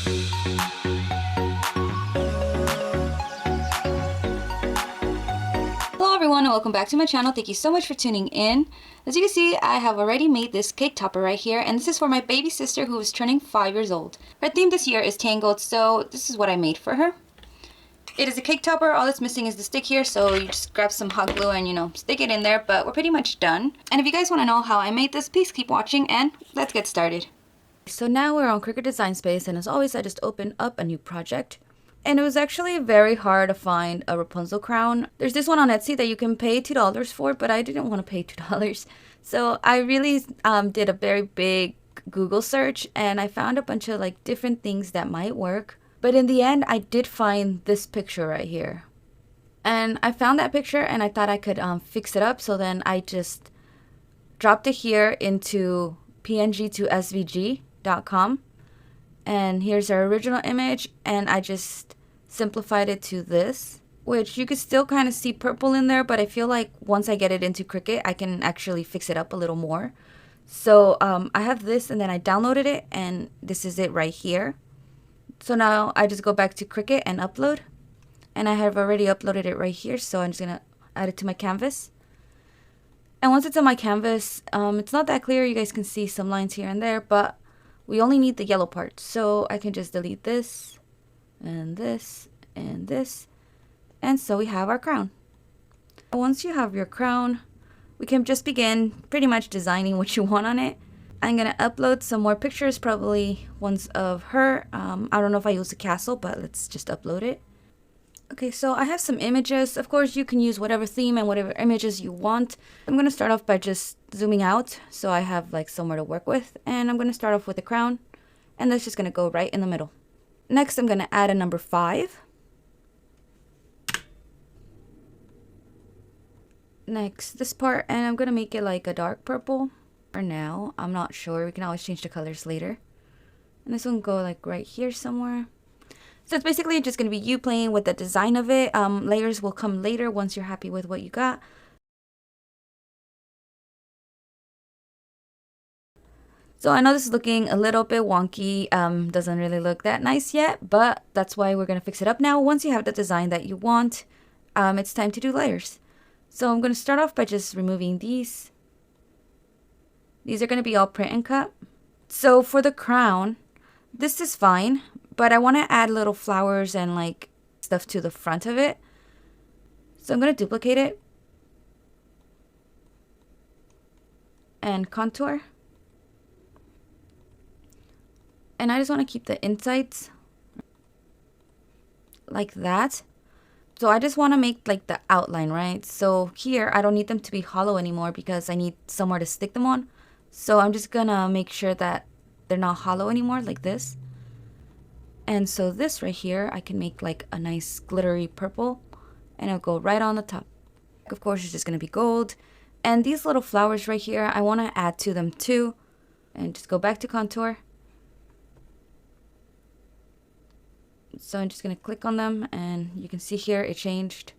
Hello everyone and welcome back to my channel. Thank you so much for tuning in. As you can see, I have already made this cake topper right here, and this is for my baby sister who is turning 5 years old. Her theme this year is Tangled, so this is what I made for her. It is a cake topper. All it's missing is the stick here, so you just grab some hot glue and stick it in there, but we're pretty much done. And if you guys want to know how I made this, please keep watching and let's get started. So now we're on Cricut Design Space, and as always I just opened up a new project. And it was actually very hard to find a Rapunzel crown. There's this one on Etsy that you can pay $2 for, but I didn't want to pay $2. So I really did a very big Google search, and I found a bunch of different things that might work. But in the end, I did find this picture right here. And I found that picture and I thought I could fix it up. So then I just dropped it here into PNG to SVG.com. And here's our original image, and I just simplified it to this, which you could still kind of see purple in there, but I feel like once I get it into Cricut, I can actually fix it up a little more. So I have this, and then I downloaded it, and this is it right here. So now I just go back to Cricut and upload, and I have already uploaded it right here, so I'm just gonna add it to my canvas. And once it's on my canvas, it's not that clear. You guys can see some lines here and there, but we only need the yellow part, so I can just delete this and this and this, and so we have our crown. Once you have your crown, we can just begin pretty much designing what you want on it. I'm gonna upload some more pictures, probably ones of her. I don't know if I use a castle, but let's just upload it. Okay, so I have some images. Of course, you can use whatever theme and whatever images you want. I'm going to start off by just zooming out so I have somewhere to work with. And I'm going to start off with a crown, and that's just going to go right in the middle. Next, I'm going to add a number 5. Next, this part, and I'm going to make it like a dark purple. For now, I'm not sure. We can always change the colors later. And this one go right here somewhere. So it's basically just going to be you playing with the design of it. Layers will come later once you're happy with what you got. So I know this is looking a little bit wonky. Doesn't really look that nice yet, but that's why we're going to fix it up now. Once you have the design that you want, it's time to do layers. So I'm going to start off by just removing these. These are going to be all print and cut. So for the crown, this is fine. But I want to add little flowers and stuff to the front of it. So I'm going to duplicate it. And contour. And I just want to keep the insides like that. So I just want to make the outline, right? So here I don't need them to be hollow anymore because I need somewhere to stick them on. So I'm just going to make sure that they're not hollow anymore like this. And so this right here, I can make a nice glittery purple, and it'll go right on the top. Of course, it's just going to be gold. And these little flowers right here, I want to add to them too. And just go back to contour. So I'm just going to click on them, and you can see here it changed.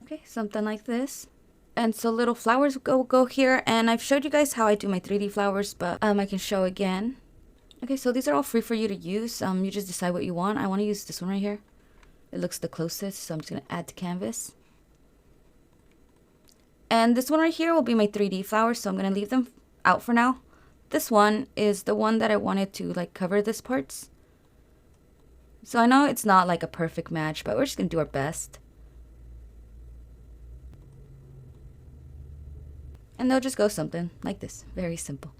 Okay, something like this. And so little flowers go here, and I've showed you guys how I do my 3D flowers, but I can show again. Okay, so these are all free for you to use. You just decide what you want. I want to use this one right here. It looks the closest, so I'm just going to add to canvas. And this one right here will be my 3D flowers, so I'm going to leave them out for now. This one is the one that I wanted to cover this parts. So I know it's not a perfect match, but we're just going to do our best. And they'll just go something like this. Very simple.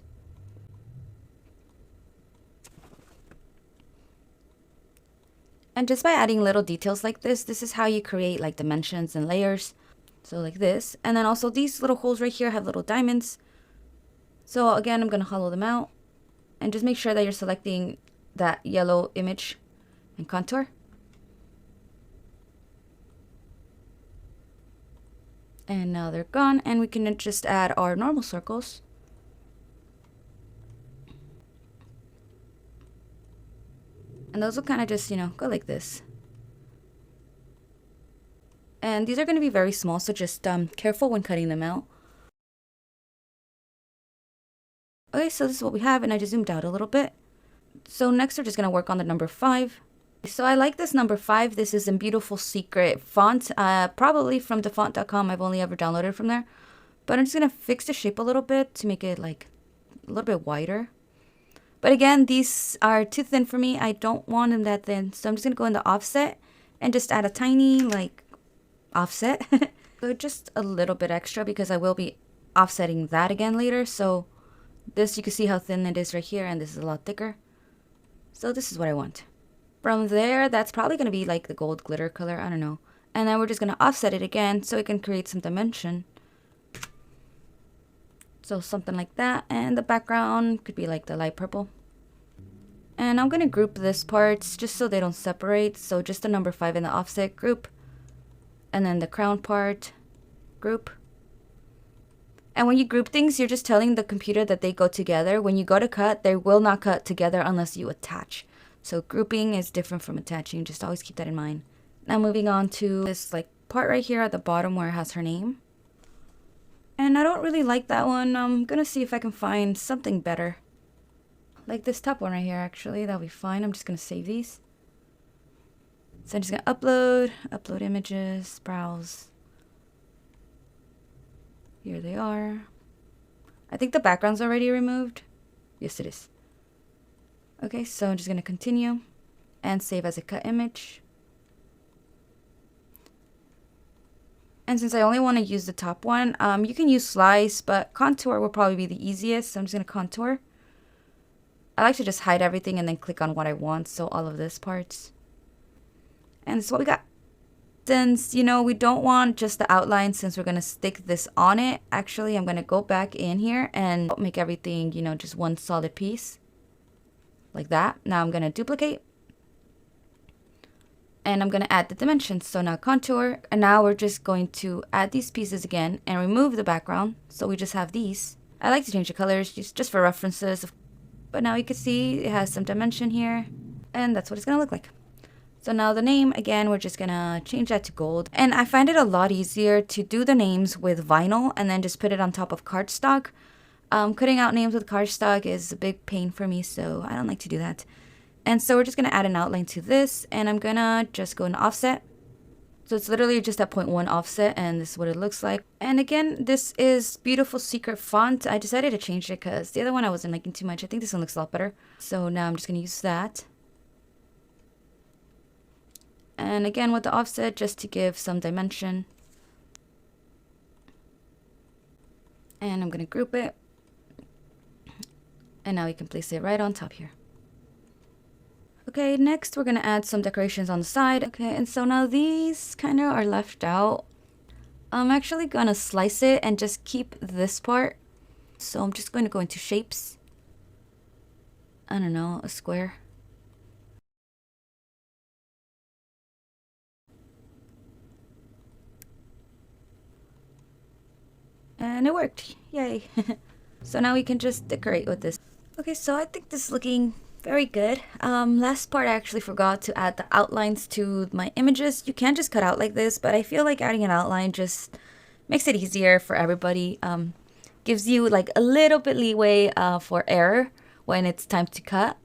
And just by adding little details like this is how you create dimensions and layers. So like this. And then also these little holes right here have little diamonds. So again, I'm going to hollow them out. And just make sure that you're selecting that yellow image and contour. And now they're gone, and we can just add our normal circles. And those will kind of just, go like this. And these are going to be very small, so just careful when cutting them out. Okay, so this is what we have, and I just zoomed out a little bit. So next we're just going to work on the number 5. So I like this number 5. This is a beautiful secret font, probably from thefont.com. I've only ever downloaded from there. But I'm just going to fix the shape a little bit to make it like a little bit wider. But again, these are too thin for me. I don't want them that thin. So I'm just going to go in the offset and just add a tiny like offset. So just a little bit extra because I will be offsetting that again later. So this, you can see how thin it is right here, and this is a lot thicker. So this is what I want. From there, that's probably going to be like the gold glitter color. I don't know. And then we're just going to offset it again so it can create some dimension. So something like that. And the background could be like the light purple. And I'm going to group this parts just so they don't separate. So just the number 5 in the offset group. And then the crown part group. And when you group things, you're just telling the computer that they go together. When you go to cut, they will not cut together unless you attach. So grouping is different from attaching. Just always keep that in mind. Now moving on to this like part right here at the bottom where it has her name. And I don't really like that one. I'm gonna see if I can find something better. Like this top one right here, actually. That'll be fine. I'm just gonna save these. So I'm just gonna upload images, browse. Here they are. I think the background's already removed. Yes, it is. Okay, so I'm just going to continue and save as a cut image. And since I only want to use the top one, you can use slice, but contour will probably be the easiest. So I'm just going to contour. I like to just hide everything and then click on what I want. So all of this parts. And this is what we got. Since, you know, we don't want just the outline, since we're going to stick this on it, actually, I'm going to go back in here and make everything, you know, just one solid piece. Like that. Now I'm going to duplicate. And I'm going to add the dimensions. So now contour. And now we're just going to add these pieces again and remove the background. So we just have these. I like to change the colors just for references. But now you can see it has some dimension here. And that's what it's going to look like. So now the name, again, we're just going to change that to gold. And I find it a lot easier to do the names with vinyl and then just put it on top of cardstock. Cutting out names with cardstock is a big pain for me, so I don't like to do that. And so we're just going to add an outline to this, and I'm going to just go in offset. So it's literally just at 0.1 offset, and this is what it looks like. And again, this is beautiful secret font. I decided to change it because the other one I wasn't liking too much. I think this one looks a lot better. So now I'm just going to use that. And again with the offset, just to give some dimension. And I'm going to group it. And now we can place it right on top here. Okay, next we're going to add some decorations on the side. Okay, and so now these kind of are left out. I'm actually going to slice it and just keep this part. So I'm just going to go into shapes. I don't know, a square. And it worked. Yay. So now we can just decorate with this. Okay, so I think this is looking very good. Last part, I actually forgot to add the outlines to my images. You can just cut out like this, but I feel like adding an outline just makes it easier for everybody. Gives you like a little bit leeway for error when it's time to cut.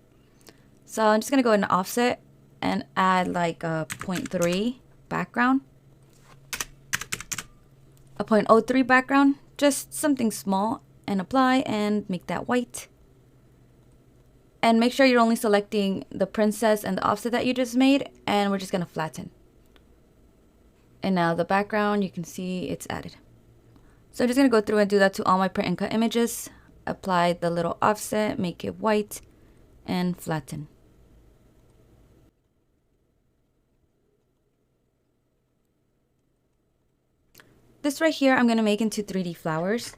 So I'm just gonna go in the offset and add like a 0.3 background. A 0.03 background, just something small, and apply and make that white. And make sure you're only selecting the princess and the offset that you just made, and we're just gonna flatten. And now the background, you can see it's added. So I'm just gonna go through and do that to all my print and cut images. Apply the little offset, make it white, and flatten. This right here, I'm gonna make into 3D flowers.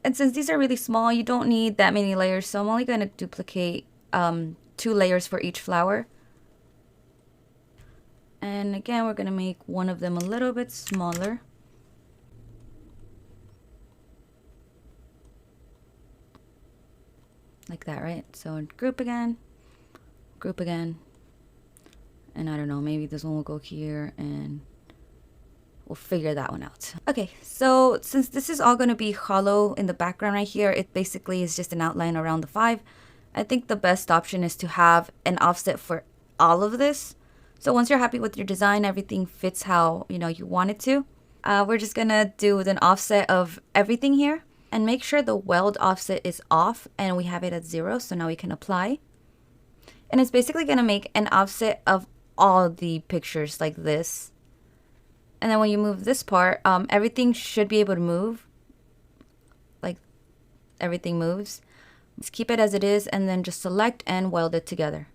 And since these are really small, you don't need that many layers, so I'm only gonna duplicate 2 layers for each flower. And again, we're gonna make one of them a little bit smaller. Like that, right? So group again, and I don't know, maybe this one will go here and we'll figure that one out. Okay, so since this is all going to be hollow in the background right here, it basically is just an outline around the 5. I think the best option is to have an offset for all of this. So once you're happy with your design, everything fits how you want it to. We're just going to do an offset of everything here and make sure the weld offset is off and we have it at 0. So now we can apply. And it's basically going to make an offset of all the pictures like this. And then when you move this part, everything should be able to move. Like everything moves. Just keep it as it is and then just select and weld it together.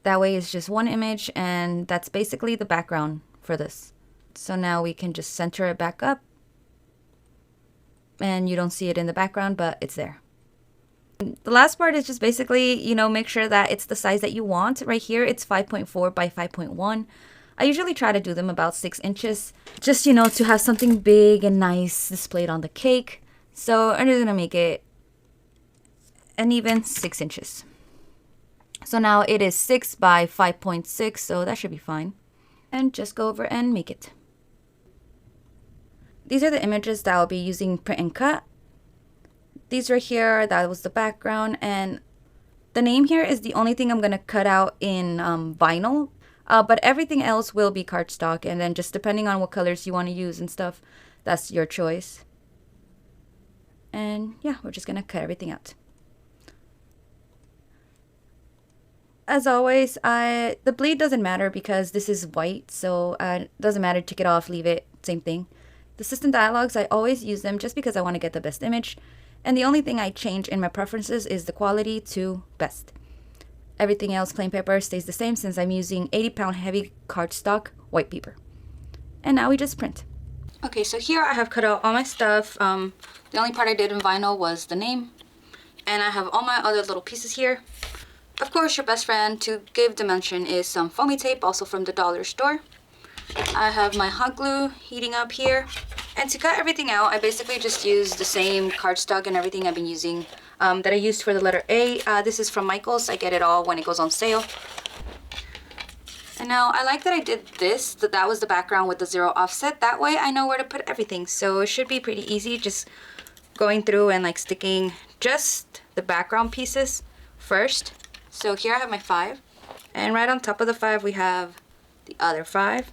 That way it's just one image and that's basically the background for this. So now we can just center it back up. And you don't see it in the background, but it's there. The last part is just basically, make sure that it's the size that you want. Right here, it's 5.4 by 5.1. I usually try to do them about 6 inches. Just, to have something big and nice displayed on the cake. So I'm just going to make it an even 6 inches. So now it is 6 by 5.6, so that should be fine. And just go over and make it. These are the images that I'll be using print and cut. These right here, that was the background, and the name here is the only thing I'm going to cut out in vinyl, but everything else will be cardstock, and then just depending on what colors you want to use and stuff, that's your choice. And yeah, we're just going to cut everything out. As always, the bleed doesn't matter because this is white, so it doesn't matter, take it off, leave it, same thing. The system dialogues, I always use them just because I want to get the best image. And the only thing I change in my preferences is the quality to best. Everything else, plain paper, stays the same since I'm using 80-pound heavy cardstock white paper. And now we just print. Okay, so here I have cut out all my stuff. The only part I did in vinyl was the name. And I have all my other little pieces here. Of course, your best friend to give dimension is some foamy tape, also from the dollar store. I have my hot glue heating up here. And to cut everything out, I basically just use the same cardstock and everything I've been using that I used for the letter A. This is from Michael's. I get it all when it goes on sale. And now I like that I did this, that was the background with the 0 offset. That way I know where to put everything. So it should be pretty easy just going through and like sticking just the background pieces first. So here I have my 5. And right on top of the 5 we have the other 5.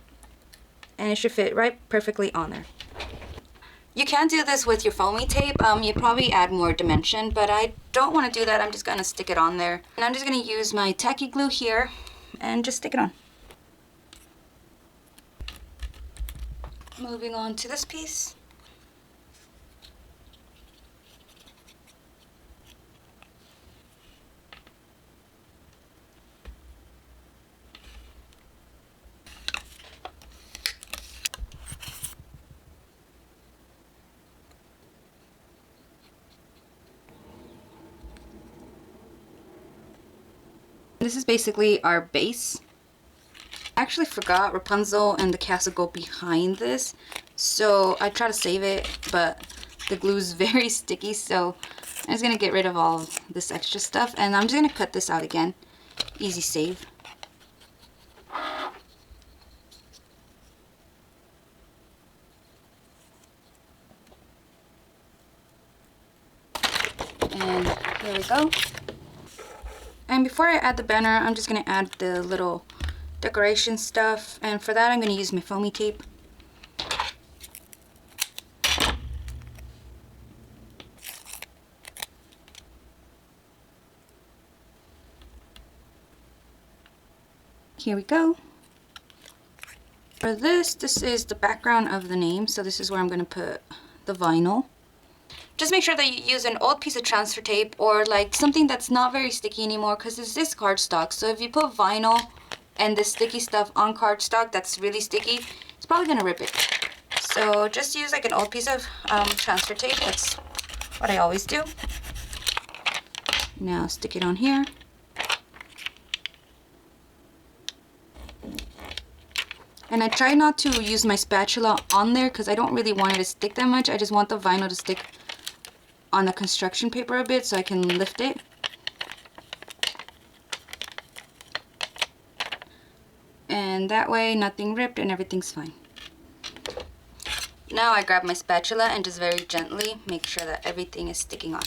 And it should fit right perfectly on there. You can do this with your foamy tape. You probably add more dimension, but I don't want to do that. I'm just going to stick it on there. And I'm just going to use my tacky glue here and just stick it on. Moving on to this piece. This is basically our base. I actually forgot Rapunzel and the castle go behind this, so I try to save it, but the glue is very sticky, so I'm just going to get rid of all of this extra stuff, and I'm just going to cut this out again. Easy save. And there we go. And before I add the banner, I'm just going to add the little decoration stuff. And for that, I'm going to use my foamy tape. Here we go. For this is the background of the name. So this is where I'm going to put the vinyl. Just make sure that you use an old piece of transfer tape or like something that's not very sticky anymore, because this is cardstock. So if you put vinyl and the sticky stuff on cardstock that's really sticky, it's probably going to rip it. So just use like an old piece of transfer tape. That's what I always do. Now stick it on here. And I try not to use my spatula on there because I don't really want it to stick that much. I just want the vinyl to stick on the construction paper a bit so I can lift it. And And that way nothing ripped and everything's fine. Now I grab my spatula and just very gently make sure that everything is sticking on.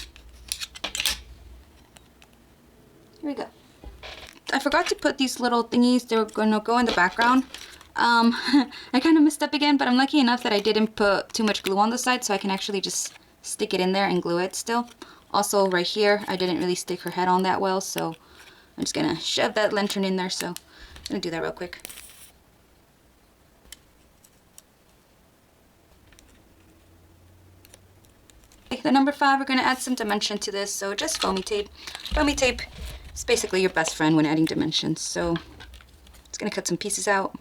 Here we go. I forgot to put these little thingies. They're gonna go in the background. I kind of messed up again, but I'm lucky enough that I didn't put too much glue on the side, so I can actually just stick it in there and glue it still. Also right here, I didn't really stick her head on that well, so I'm just gonna shove that lantern in there, so I'm gonna do that real quick. Okay, the number 5, we're gonna add some dimension to this, so just foamy tape. Foamy tape is basically your best friend when adding dimensions, so just gonna cut some pieces out.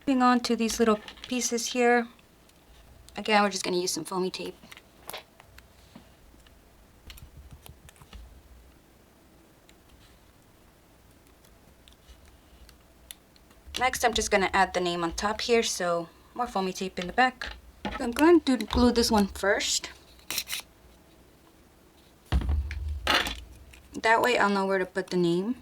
Moving on to these little pieces here. Again, we're just gonna use some foamy tape. Next, I'm just gonna add the name on top here, so more foamy tape in the back. I'm going to glue this one first. That way I'll know where to put the name.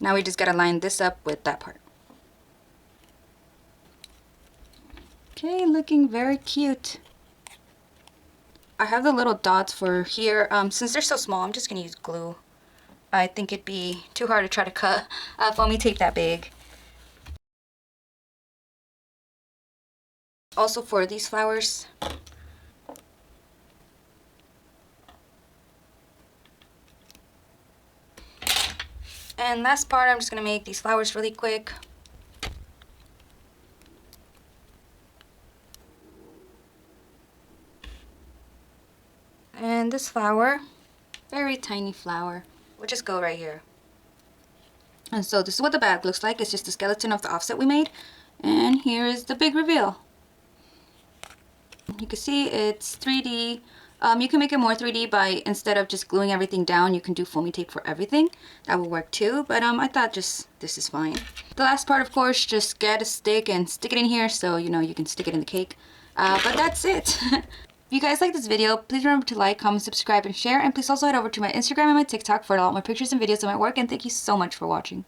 Now we just gotta line this up with that part. Okay, looking very cute. I have the little dots for here. Since they're so small, I'm just gonna use glue. I think it'd be too hard to try to cut foamy tape that big. Also for these flowers, and last part, I'm just gonna make these flowers really quick. And this flower, very tiny flower, will just go right here. And so this is what the bag looks like. It's just the skeleton of the offset we made. And here is the big reveal. You can see it's 3D. You can make it more 3D by, instead of just gluing everything down, you can do foamy tape for everything. That will work too, but I thought just this is fine. The last part, of course, just get a stick and stick it in here so you know you can stick it in the cake. But that's it. If you guys like this video, please remember to like, comment, subscribe, and share. And please also head over to my Instagram and my TikTok for a lot more pictures and videos of my work. And thank you so much for watching.